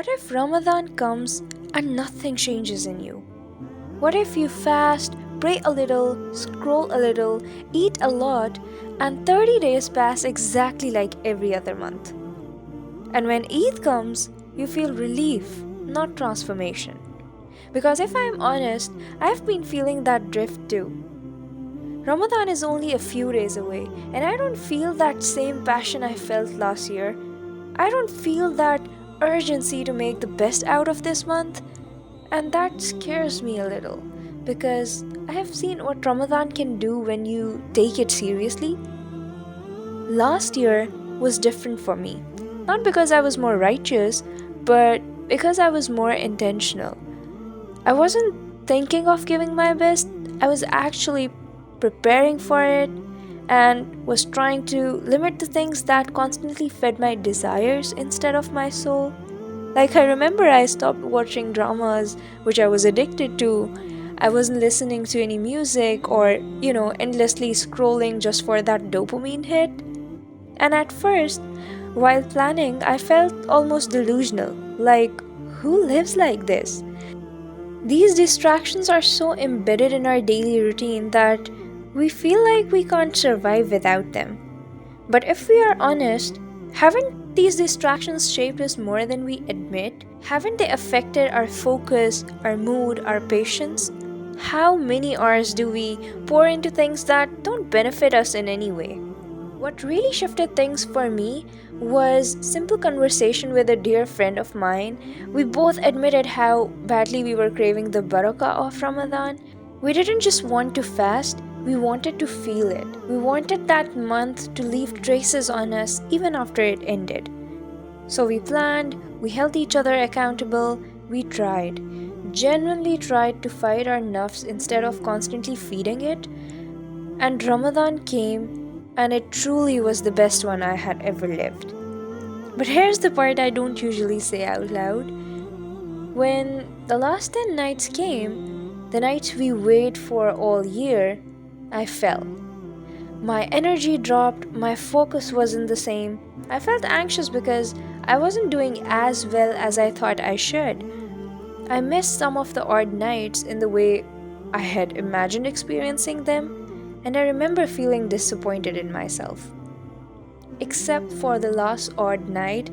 What if Ramadan comes and nothing changes in you? What if you fast, pray a little, scroll a little, eat a lot, and 30 days pass exactly like every other month? And when Eid comes, you feel relief, not transformation. Because if I'm honest, I've been feeling that drift too. Ramadan is only a few days away, and I don't feel that same passion I felt last year. I don't feel that urgency to make the best out of this month, and that scares me a little because I have seen what Ramadan can do when you take it seriously. Last year was different for me, not because I was more righteous, but because I was more intentional. I wasn't thinking of giving my best, I was actually preparing for it and was trying to limit the things that constantly fed my desires instead of my soul. Like, I remember I stopped watching dramas which I was addicted to. I wasn't listening to any music or, endlessly scrolling just for that dopamine hit. And at first, while planning, I felt almost delusional. Like, who lives like this? These distractions are so embedded in our daily routine that we feel like we can't survive without them. But if we are honest, haven't these distractions shaped us more than we admit? Haven't they affected our focus, our mood, our patience? How many hours do we pour into things that don't benefit us in any way? What really shifted things for me was simple conversation with a dear friend of mine. We both admitted how badly we were craving the barakah of Ramadan. We didn't just want to fast, we wanted to feel it. We wanted that month to leave traces on us even after it ended. So we planned, we held each other accountable, we tried. Genuinely tried to fight our nafs instead of constantly feeding it. And Ramadan came, and it truly was the best one I had ever lived. But here's the part I don't usually say out loud. When the last 10 nights came, the nights we wait for all year, I fell. My energy dropped, my focus wasn't the same. I felt anxious because I wasn't doing as well as I thought I should. I missed some of the odd nights in the way I had imagined experiencing them. And I remember feeling disappointed in myself. Except for the last odd night,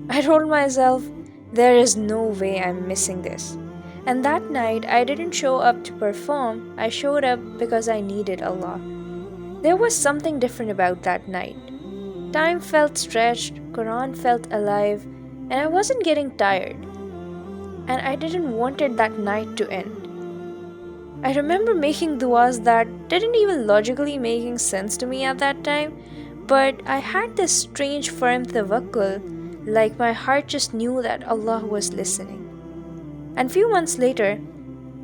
I told myself, there is no way I'm missing this. And that night, I didn't show up to perform, I showed up because I needed Allah. There was something different about that night. Time felt stretched, Quran felt alive, and I wasn't getting tired. And I didn't wanted that night to end. I remember making duas that didn't even logically making sense to me at that time, but I had this strange firm tawakkul, like my heart just knew that Allah was listening. And few months later,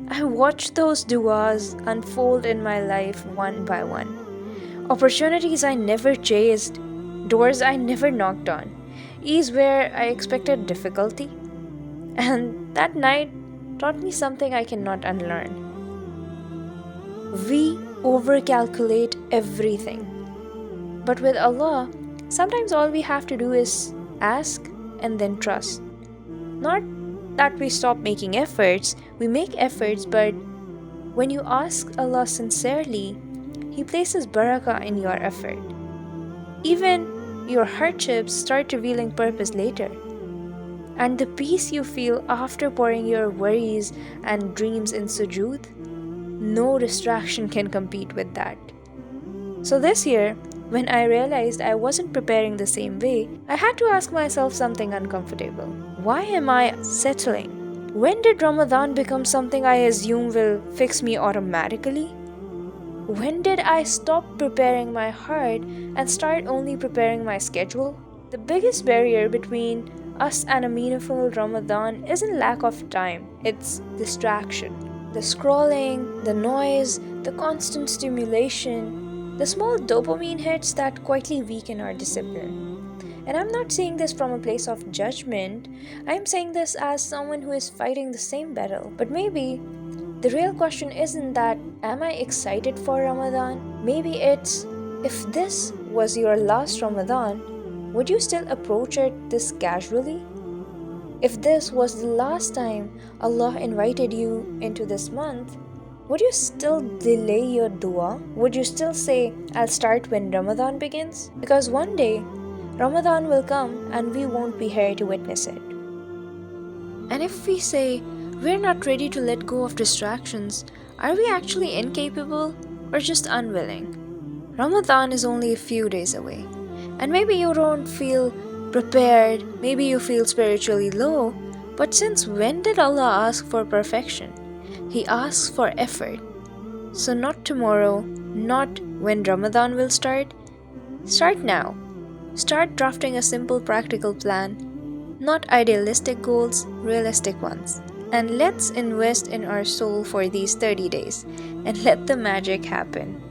I watched those duas unfold in my life one by one. Opportunities I never chased, doors I never knocked on, ease where I expected difficulty. And that night taught me something I cannot unlearn. We overcalculate everything. But with Allah, sometimes all we have to do is ask and then trust. Not that we stop making efforts, we make efforts, but when you ask Allah sincerely, He places barakah in your effort. Even your hardships start revealing purpose later. And the peace you feel after pouring your worries and dreams in sujood, no distraction can compete with that. So this year, when I realized I wasn't preparing the same way, I had to ask myself something uncomfortable. Why am I settling? When did Ramadan become something I assume will fix me automatically? When did I stop preparing my heart and start only preparing my schedule? The biggest barrier between us and a meaningful Ramadan isn't lack of time, it's distraction. The scrolling, the noise, the constant stimulation, the small dopamine hits that quietly weaken our discipline. And I'm not saying this from a place of judgment, I'm saying this as someone who is fighting the same battle. But maybe the real question isn't that, am I excited for Ramadan? Maybe it's, if this was your last Ramadan, would you still approach it this casually? If this was the last time Allah invited you into this month, would you still delay your dua? Would you still say, I'll start when Ramadan begins? Because one day, Ramadan will come and we won't be here to witness it. And if we say, we're not ready to let go of distractions, are we actually incapable or just unwilling? Ramadan is only a few days away, and maybe you don't feel prepared, maybe you feel spiritually low, but since when did Allah ask for perfection? He asks for effort. So, not tomorrow, not when Ramadan will start. Start now. Start drafting a simple practical plan, not idealistic goals, realistic ones. And let's invest in our soul for these 30 days and let the magic happen.